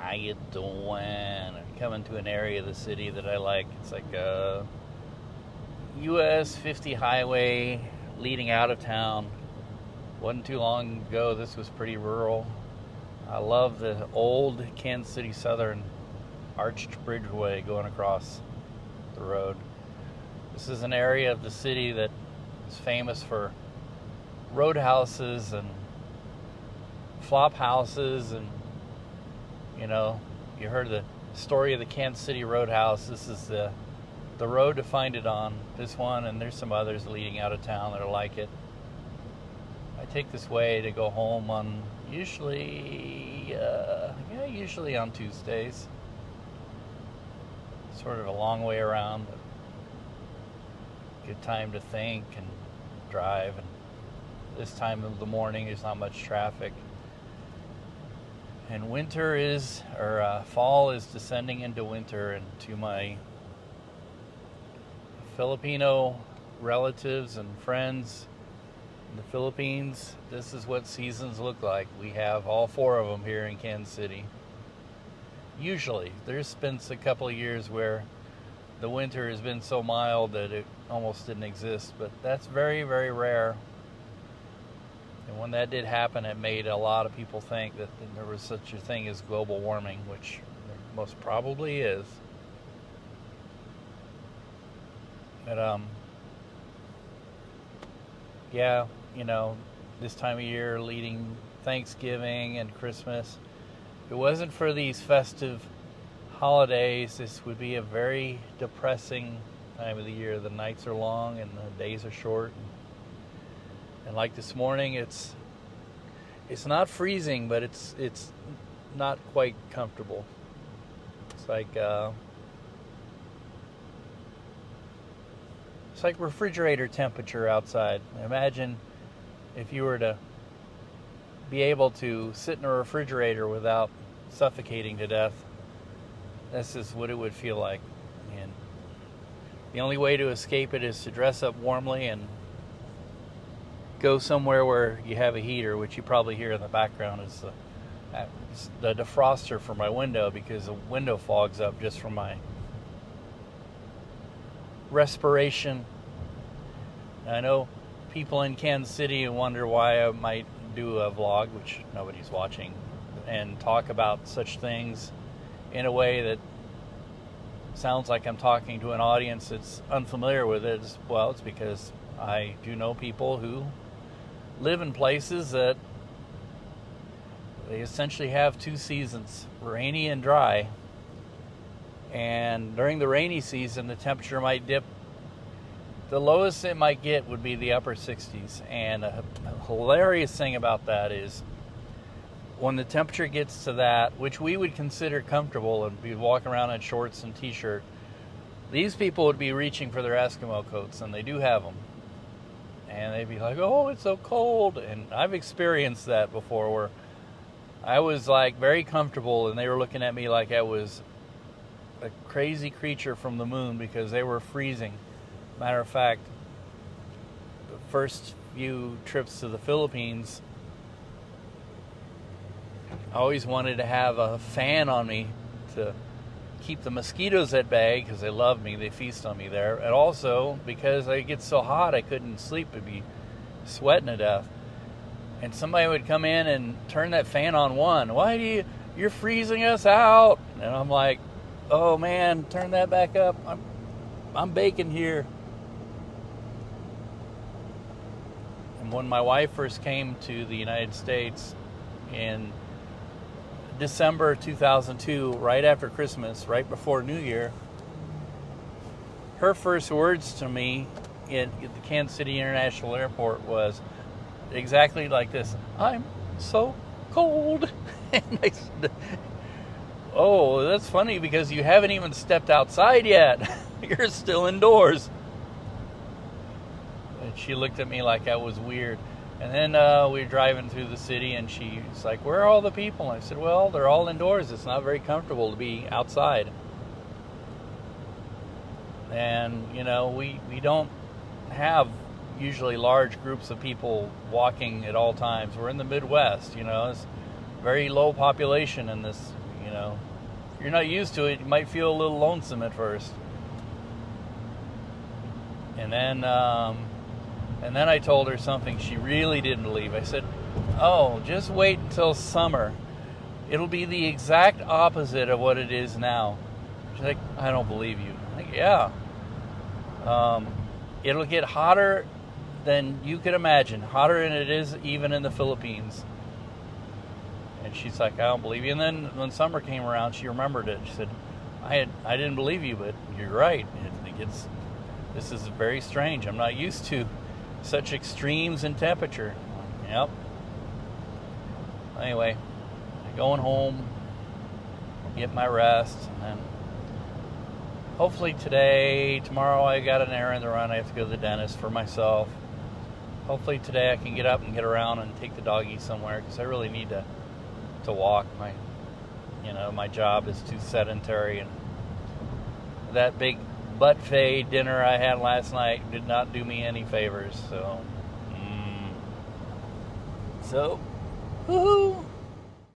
How you doing? I'm coming to an area of the city that I like. It's like a US 50 highway leading out of town. Wasn't too long ago, this was pretty rural. I love the old Kansas City Southern arched bridgeway going across the road. This is an area of the city that is famous for roadhouses and flop houses, and you heard the story of the Kansas City Roadhouse. This is the road to find it on, this one, and there's some others leading out of town that are like it. I take this way to go home on usually on Tuesdays. Sort of a long way around, but good time to think and drive. And this time of the morning, there's not much traffic. And fall is descending into winter, and to my Filipino relatives and friends in the Philippines, this is what seasons look like. We have all four of them here in Kansas City. Usually, there's been a couple of years where the winter has been so mild that it almost didn't exist, but that's very, very rare. And when that did happen, it made a lot of people think that there was such a thing as global warming, which there most probably is. But, this time of year leading Thanksgiving and Christmas, if it wasn't for these festive holidays, this would be a very depressing time of the year. The nights are long and the days are short. And like this morning, it's not freezing, but it's not quite comfortable. It's like refrigerator temperature outside. Imagine if you were to be able to sit in a refrigerator without suffocating to death. This is what it would feel like. And the only way to escape it is to dress up warmly and go somewhere where you have a heater, which you probably hear in the background is the defroster for my window, because the window fogs up just from my respiration. I know people in Kansas City wonder why I might do a vlog, which nobody's watching, and talk about such things in a way that sounds like I'm talking to an audience that's unfamiliar with it. It's because I do know people who live in places that they essentially have two seasons, rainy and dry. And during the rainy season, the temperature might dip. The lowest it might get would be the upper 60s. And a hilarious thing about that is when the temperature gets to that, which we would consider comfortable and be walking around in shorts and t-shirt, these people would be reaching for their Eskimo coats, and they do have them. And they'd be like, oh, it's so cold. And I've experienced that before, where I was like very comfortable and they were looking at me like I was a crazy creature from the moon because they were freezing. Matter of fact, the first few trips to the Philippines, I always wanted to have a fan on me to keep the mosquitoes at bay, because they love me, they feast on me there, and also because it gets so hot I couldn't sleep, I'd be sweating to death. And somebody would come in and turn that fan on one. You're freezing us out. And I'm like, oh man, turn that back up. I'm baking here. And when my wife first came to the United States in December 2002, right after Christmas, right before New Year, her first words to me at the Kansas City International Airport was exactly like this: I'm so cold. And I said, oh, that's funny because you haven't even stepped outside yet. You're still indoors. And she looked at me like I was weird. And then we were driving through the city, and she's like, where are all the people? And I said, well, they're all indoors. It's not very comfortable to be outside. And, we don't have usually large groups of people walking at all times. We're in the Midwest, it's very low population in this, you know. If you're not used to it, you might feel a little lonesome at first. And then I told her something she really didn't believe. I said, oh, just wait until summer. It'll be the exact opposite of what it is now. She's like, I don't believe you. I'm like, yeah. It'll get hotter than you could imagine. Hotter than it is even in the Philippines. And she's like, I don't believe you. And then when summer came around, she remembered it. She said, I didn't believe you, but you're right. This is very strange. I'm not used to such extremes in temperature. Yep. Anyway, going home, get my rest, and then hopefully tomorrow I got an errand to run. I have to go to the dentist for myself. Hopefully today I can get up and get around and take the doggy somewhere, because I really need to walk. My job is too sedentary, and that big buffet dinner I had last night did not do me any favors. So, woohoo!